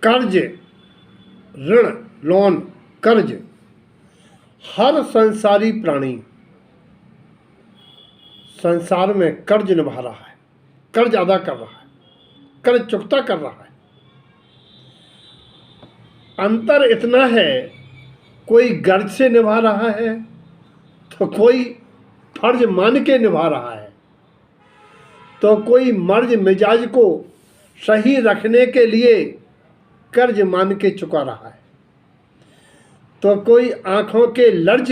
कर्ज, ऋण, लोन, कर्ज, हर संसारी प्राणी संसार में कर्ज निभा रहा है, कर्ज अदा कर रहा है, कर्ज चुकता कर रहा है। अंतर इतना है, कोई गर्ज से निभा रहा है तो कोई फर्ज मान के निभा रहा है, तो कोई मर्ज मिजाज को सही रखने के लिए कर्ज मान के चुका रहा है, तो कोई आंखों के लर्ज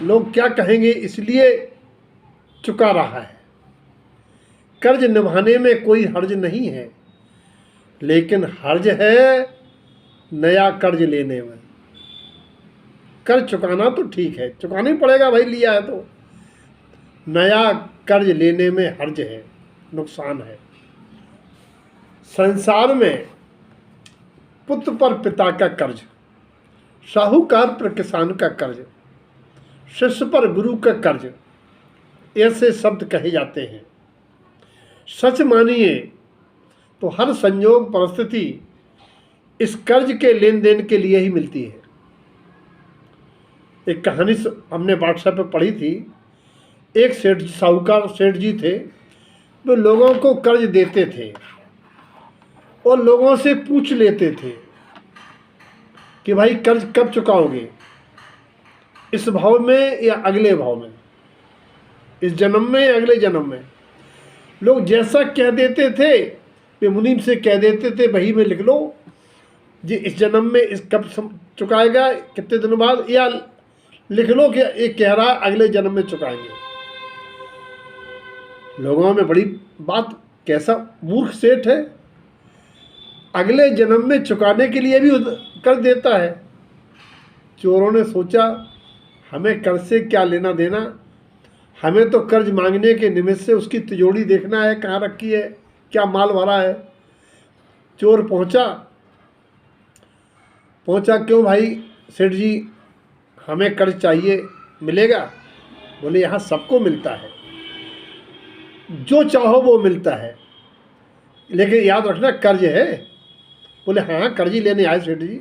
लोग क्या कहेंगे इसलिए चुका रहा है। कर्ज निभाने में कोई हर्ज नहीं है, लेकिन हर्ज है नया कर्ज लेने में। कर्ज चुकाना तो ठीक है, चुकाना ही पड़ेगा भाई, लिया है तो। नया कर्ज लेने में हर्ज है, नुकसान है। संसार में पुत्र पर पिता का कर्ज, साहूकार पर किसान का कर्ज, शिष्य पर गुरु का कर्ज, ऐसे शब्द कहे जाते हैं। सच मानिए तो हर संयोग परिस्थिति इस कर्ज के लेन देन के लिए ही मिलती है। एक कहानी हमने व्हाट्सएप पे पढ़ी थी। एक सेठ, साहूकार सेठ जी थे, वो लोगों को कर्ज देते थे और लोगों से पूछ लेते थे कि भाई कर्ज कब चुकाओगे, इस भाव में या अगले भाव में, इस जन्म में या अगले जन्म में। लोग जैसा कह देते थे वे मुनीम से कह देते थे, बही में लिख लो जी इस जन्म में इस कब चुकाएगा, कितने दिनों बाद, या लिख लो कि ये कह रहा अगले जन्म में चुकाएंगे। लोगों में बड़ी बात, कैसा मूर्ख सेठ है, अगले जन्म में चुकाने के लिए भी कर देता है। चोरों ने सोचा हमें कर्ज से क्या लेना देना, हमें तो कर्ज मांगने के निमित्त से उसकी तिजोरी देखना है, कहाँ रखी है, क्या माल भरा है। चोर पहुंचा क्यों भाई सेठ जी, हमें कर्ज चाहिए, मिलेगा? बोले यहाँ सबको मिलता है, जो चाहो वो मिलता है, लेकिन याद रखना कर्ज है। बोले हाँ कर्ज ही लेने आए सेठ जी,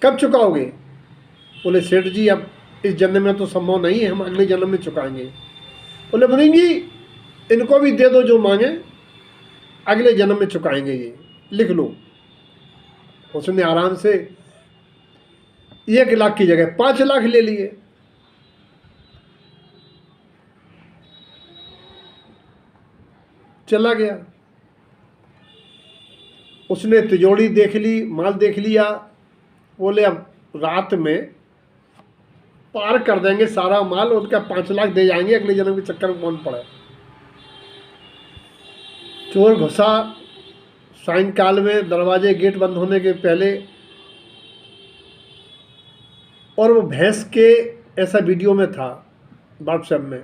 कब चुकाओगे? बोले सेठ जी अब इस जन्म में तो संभव नहीं है, हम अगले जन्म में चुकाएंगे। बोले बनेंगी, इनको भी दे दो जो मांगे, अगले जन्म में चुकाएंगे, ये लिख लो। उसने आराम से 1 लाख की जगह 5 लाख ले लिए। चला गया, उसने तिजोरी देख ली, माल देख लिया। बोले अब रात में पार कर देंगे सारा माल, उसका 5 लाख दे जाएंगे, अगले जन्म के चक्कर में कौन पड़े। चोर घुसा सायंकाल में, दरवाजे गेट बंद होने के पहले, और वो भैंस के, ऐसा वीडियो में था व्हाट्सएप में,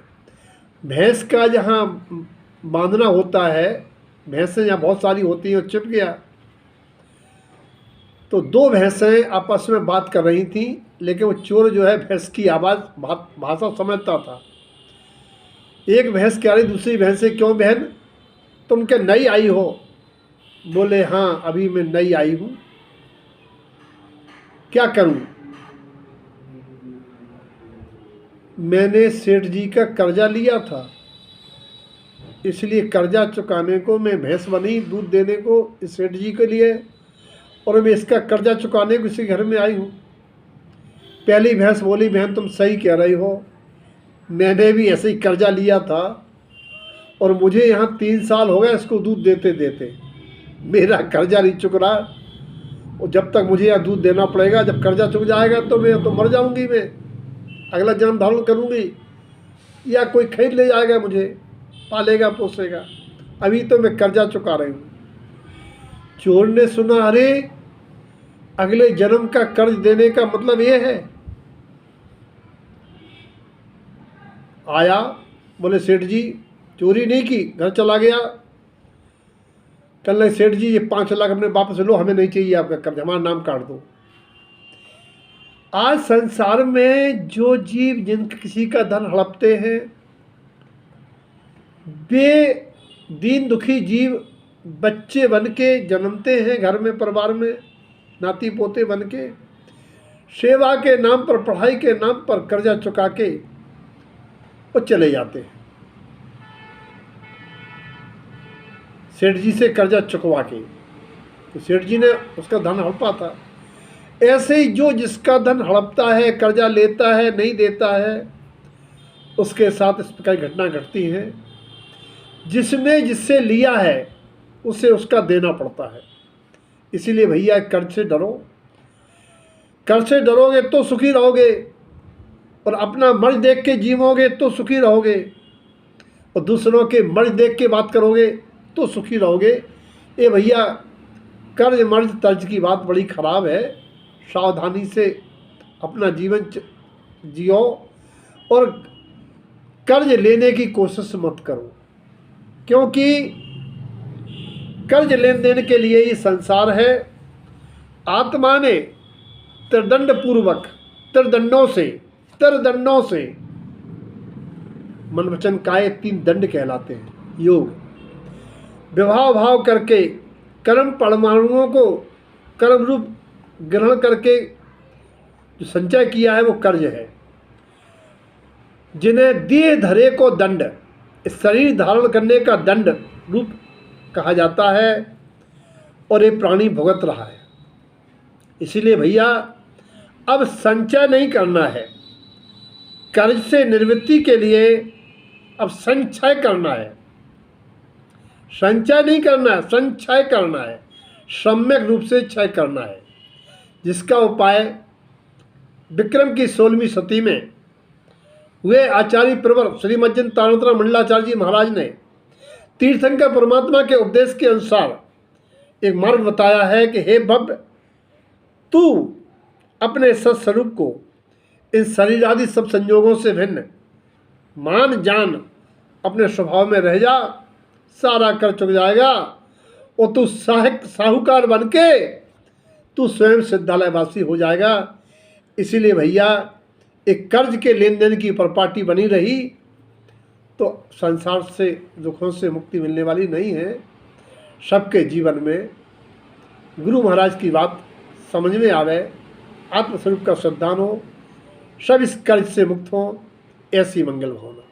भैंस का जहाँ बांधना होता है, भैंसें यहाँ बहुत सारी होती हैं, चिप गया। तो 2 भैंसें आपस में बात कर रही थी, लेकिन वो चोर जो है भैंस की आवाज़ भाषा समझता था। एक भैंस कह रही दूसरी भैंस से, क्यों बहन तुम क्या नई आई हो? बोले हाँ अभी मैं नई आई हूँ, क्या करूँ? मैंने सेठ जी का कर्जा लिया था, इसलिए कर्जा चुकाने को मैं भैंस बनी, दूध देने को इस सेठ जी के लिए, और मैं इसका कर्जा चुकाने को इसी घर में आई हूँ। पहली भैंस बोली बहन तुम सही कह रही हो, मैंने भी ऐसे ही कर्जा लिया था और मुझे यहाँ 3 साल हो गए इसको दूध देते देते, मेरा कर्जा नहीं चुक रहा, और जब तक मुझे यहाँ दूध देना पड़ेगा, जब कर्जा चुक जाएगा तो मैं तो मर जाऊँगी, मैं अगला जन्म धारण करूँगी, या कोई खरीद ले जाएगा मुझे, पालेगा पोसेगा, अभी तो मैं कर्जा चुका रही हूँ। चोर ने सुना, अरे अगले जन्म का कर्ज देने का मतलब ये है। आया, बोले सेठ जी चोरी नहीं की, घर चला गया। कल नहीं सेठ जी ये 5 लाख अपने वापस लो, हमें नहीं चाहिए आपका कर्ज, हमारा नाम काट दो। आज संसार में जो जीव जिनके किसी का धन हड़पते हैं, वे दीन दुखी जीव बच्चे बन के जन्मते हैं घर में, परिवार में, नाती पोते बन के, सेवा के नाम पर, पढ़ाई के नाम पर कर्जा चुका के वो चले जाते हैं, सेठ जी से कर्जा चुकवा के। तो सेठ जी ने उसका धन हड़पा था। ऐसे ही जो जिसका धन हड़पता है, कर्जा लेता है, नहीं देता है, उसके साथ इस प्रकार की घटना घटती है। जिसने जिससे लिया है उसे उसका देना पड़ता है। इसीलिए भैया कर्ज से डरो। कर्ज से डरोगे तो सुखी रहोगे, और अपना मर्ज देख के जीवोगे तो सुखी रहोगे, और दूसरों के मर्ज देख के बात करोगे तो सुखी रहोगे। ये भैया कर्ज मर्ज तर्ज की बात बड़ी ख़राब है। सावधानी से अपना जीवन जियो और कर्ज लेने की कोशिश मत करो, क्योंकि कर्ज लेन देन के लिए ही संसार है। आत्मा ने त्रिदंड पूर्वक त्रिदंडों से मन वचन काये 3 दंड कहलाते हैं। योग, विवाह भाव करके कर्म परमाणुओं को कर्म रूप ग्रहण करके जो संचय किया है वो कर्ज है। जिन्हें दिए धरे को दंड, शरीर धारण करने का दंड रूप कहा जाता है, और ये प्राणी भुगत रहा है। इसीलिए भैया अब संचय नहीं करना है, कर्ज से निवृत्ति के लिए अब संचय करना है। संचय नहीं करना है, संचय करना है, सम्यक रूप से क्षय करना है, जिसका उपाय विक्रम की 16वीं शती में हुए आचार्य प्रवर श्री मज्जन तारणतरा मंडलाचार्य जी महाराज ने तीर्थंकर परमात्मा के उपदेश के अनुसार एक मार्ग बताया है कि हे भव्य, तू अपने सत्स्वरूप को इन शरीर आदि सब संयोगों से भिन्न मान जान, अपने स्वभाव में रह जा, सारा कर चुक जाएगा, और तू साहूकार बन के तू स्वयं सिद्धालयवासी हो जाएगा। इसीलिए भैया एक कर्ज के लेन देन की प्रॉपर्टी बनी रही तो संसार से दुखों से मुक्ति मिलने वाली नहीं है। सबके जीवन में गुरु महाराज की बात समझ में आवे, आत्मस्वरूप का श्रद्धान हो, सब इस कर्ज से मुक्त हों, ऐसी मंगल भावना।